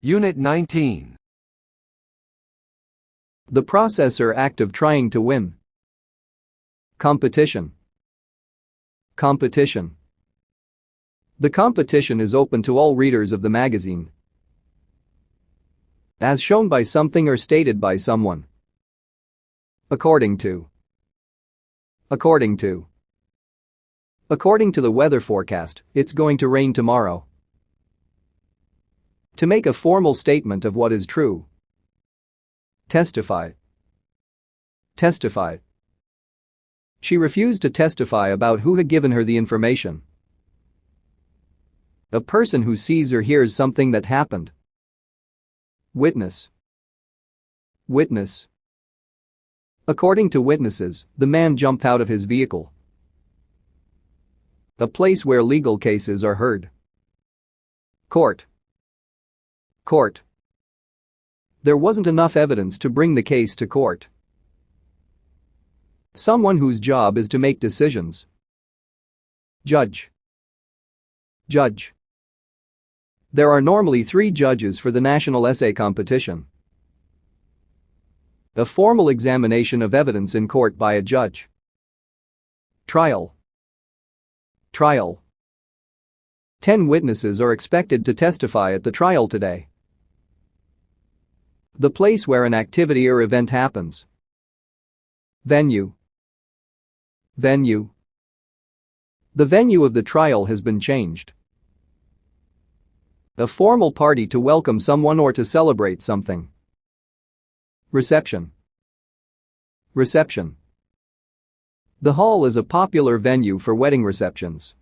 Unit 19. The process or act of trying to win. Competition. Competition. The competition is open to all readers of the magazine, as shown by something or stated by someone. According to. According to. According to the weather forecast, it's going to rain tomorrow. To make a formal statement of what is true. Testify. Testify. She refused to testify about who had given her the information. A person who sees or hears something that happened. Witness. Witness. According to witnesses, the man jumped out of his vehicle. A place where legal cases are heard. Court. Court. There wasn't enough evidence to bring the case to court. Someone whose job is to make decisions. Judge. Judge. There are normally 3 judges for the national essay competition. A formal examination of evidence in court by a judge. Trial. Trial. 10 witnesses are expected to testify at the trial today. The place where an activity or event happens. Venue. Venue. The venue of the trial has been changed. A formal party to welcome someone or to celebrate something. Reception. Reception. The hall is a popular venue for wedding receptions.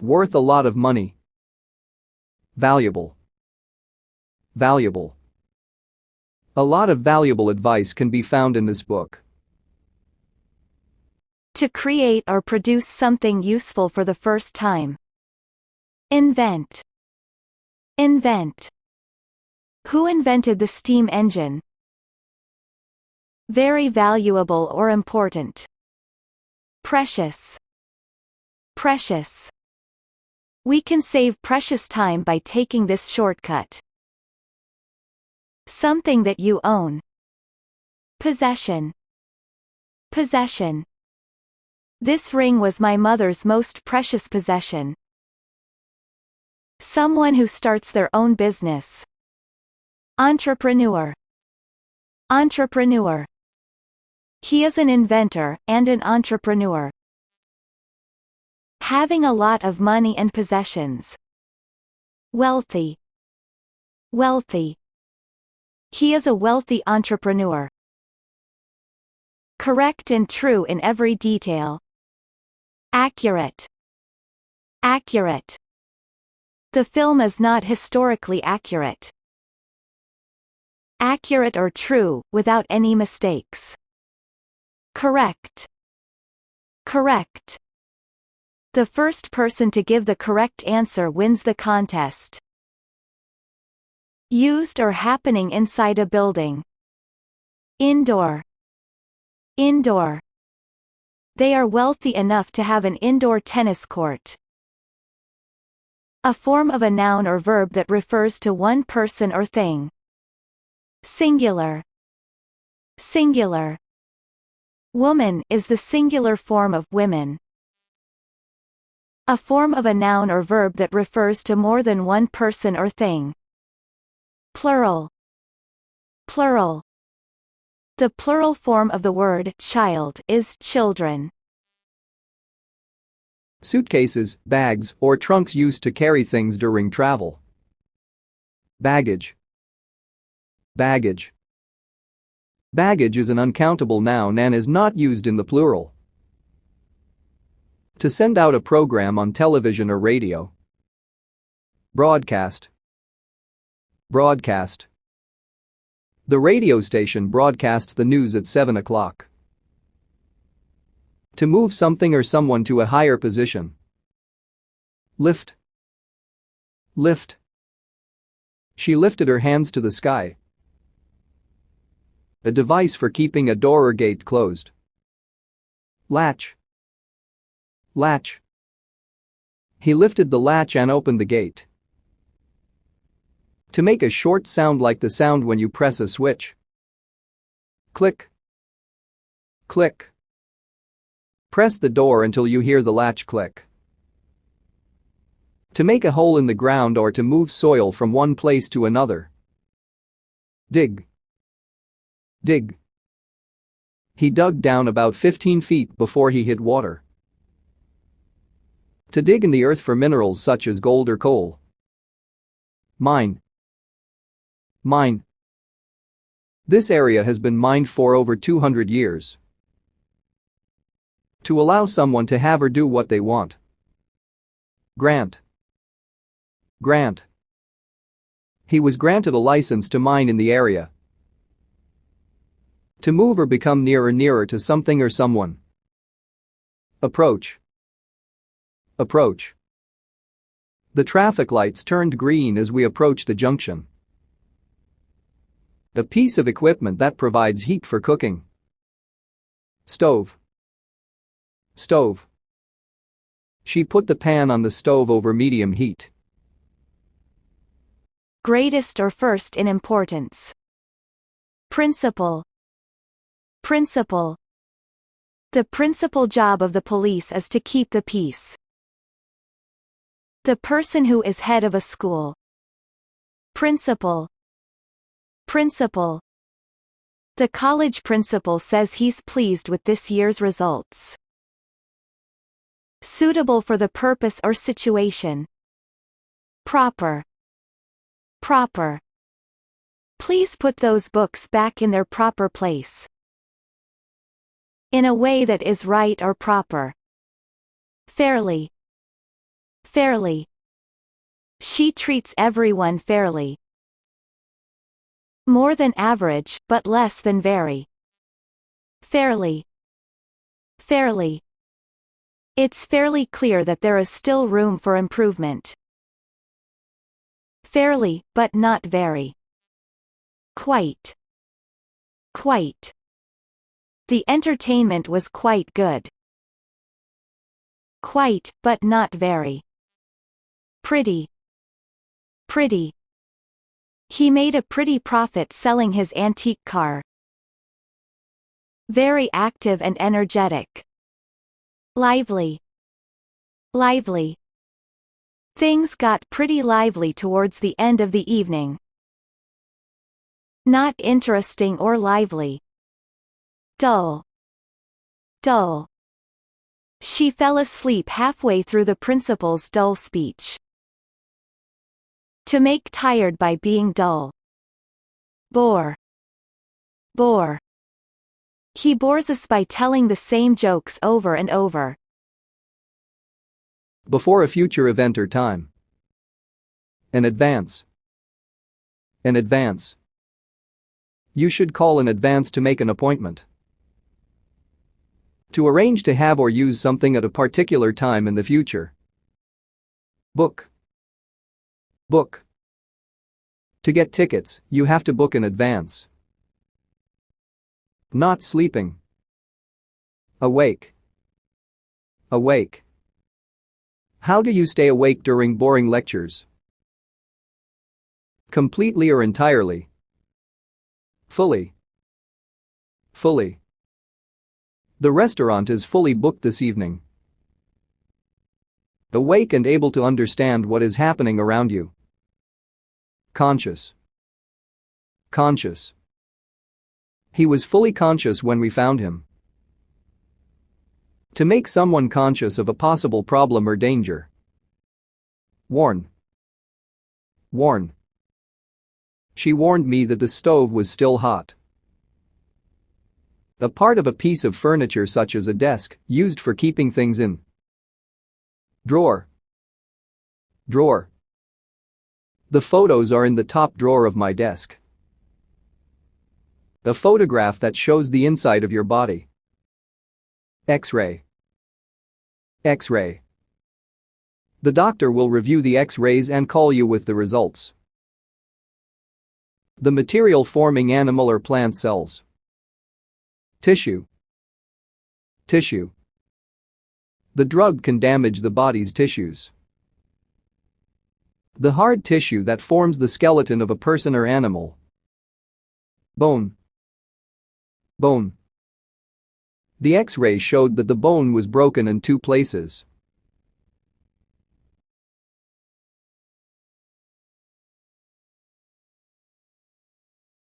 Worth a lot of money. Valuable. Valuable. A lot of valuable advice can be found in this book. To create or produce something useful for the first time. Invent. Invent. Who invented the steam engine? Very valuable or important. Precious. Precious. We can save precious time by taking this shortcut. Something that you own. Possession. Possession. This ring was my mother's most precious possession. Someone who starts their own business. Entrepreneur. Entrepreneur. He is an inventor and an entrepreneur. Having a lot of money and possessions. Wealthy. Wealthy. He is a wealthy entrepreneur. Correct and true in every detail. Accurate. Accurate. The film is not historically accurate. Accurate or true, without any mistakes. Correct. Correct. The first person to give the correct answer wins the contest. Used or happening inside a building. Indoor. Indoor. They are wealthy enough to have an indoor tennis court. A form of a noun or verb that refers to one person or thing. Singular. Singular. Woman is the singular form of women. A form of a noun or verb that refers to more than one person or thing. Plural. Plural. The plural form of the word child is children. Suitcases, bags, or trunks used to carry things during travel. Baggage. Baggage. Baggage is an uncountable noun and is not used in the plural. To send out a program on television or radio. Broadcast. Broadcast. The radio station broadcasts the news at 7 o'clock. To move something or someone to a higher position. Lift. Lift. She lifted her hands to the sky. A device for keeping a door or gate closed. Latch. Latch. He lifted the latch and opened the gate. To make a short sound like the sound when you press a switch. Click. Click. Press the door until you hear the latch click. To make a hole in the ground or to move soil from one place to another. Dig. Dig. He dug down about 15 feet before he hit water. To dig in the earth for minerals such as gold or coal. Mine. Mine. This area has been mined for over 200 years. To allow someone to have or do what they want. Grant. Grant. He was granted a license to mine in the area. To move or become nearer to something or someone. Approach. Approach. The traffic lights turned green as we approached the junction. A piece of equipment that provides heat for cooking. Stove. Stove. She put the pan on the stove over medium heat. Greatest or first in importance. Principal. Principal. The principal job of the police is to keep the peace. The person who is head of a school. Principal. Principal. The college principal says he's pleased with this year's results. Suitable for the purpose or situation. Proper. Proper. Please put those books back in their proper place. In a way that is right or proper. Fairly. Fairly. She treats everyone fairly. More than average, but less than very. Fairly. Fairly. It's fairly clear that there is still room for improvement. Fairly, but not very. Quite. Quite. The entertainment was quite good. Quite, but not very. Pretty. Pretty. He made a pretty profit selling his antique car. Very active and energetic. Lively. Lively. Things got pretty lively towards the end of the evening. Not interesting or lively. Dull. Dull. She fell asleep halfway through the principal's dull speech. To make tired by being dull. Bore. Bore. He bores us by telling the same jokes over and over. Before a future event or time. In advance. In advance. You should call in advance to make an appointment. To arrange to have or use something at a particular time in the future. Book. Book. To get tickets, you have to book in advance. Not sleeping. Awake. Awake. How do you stay awake during boring lectures? Completely or entirely? Fully. Fully. The restaurant is fully booked this evening. Awake and able to understand what is happening around you. Conscious. Conscious. He was fully conscious when we found him. To make someone conscious of a possible problem or danger. Warn. Warn. She warned me that the stove was still hot. A part of a piece of furniture such as a desk, used for keeping things in. Drawer. Drawer. The photos are in the top drawer of my desk. A photograph that shows the inside of your body. X-ray. X-ray. The doctor will review the X-rays and call you with the results. The material forming animal or plant cells. Tissue. Tissue. The drug can damage the body's tissues. The hard tissue that forms the skeleton of a person or animal. Bone. Bone. The X-ray showed that the bone was broken in 2 places.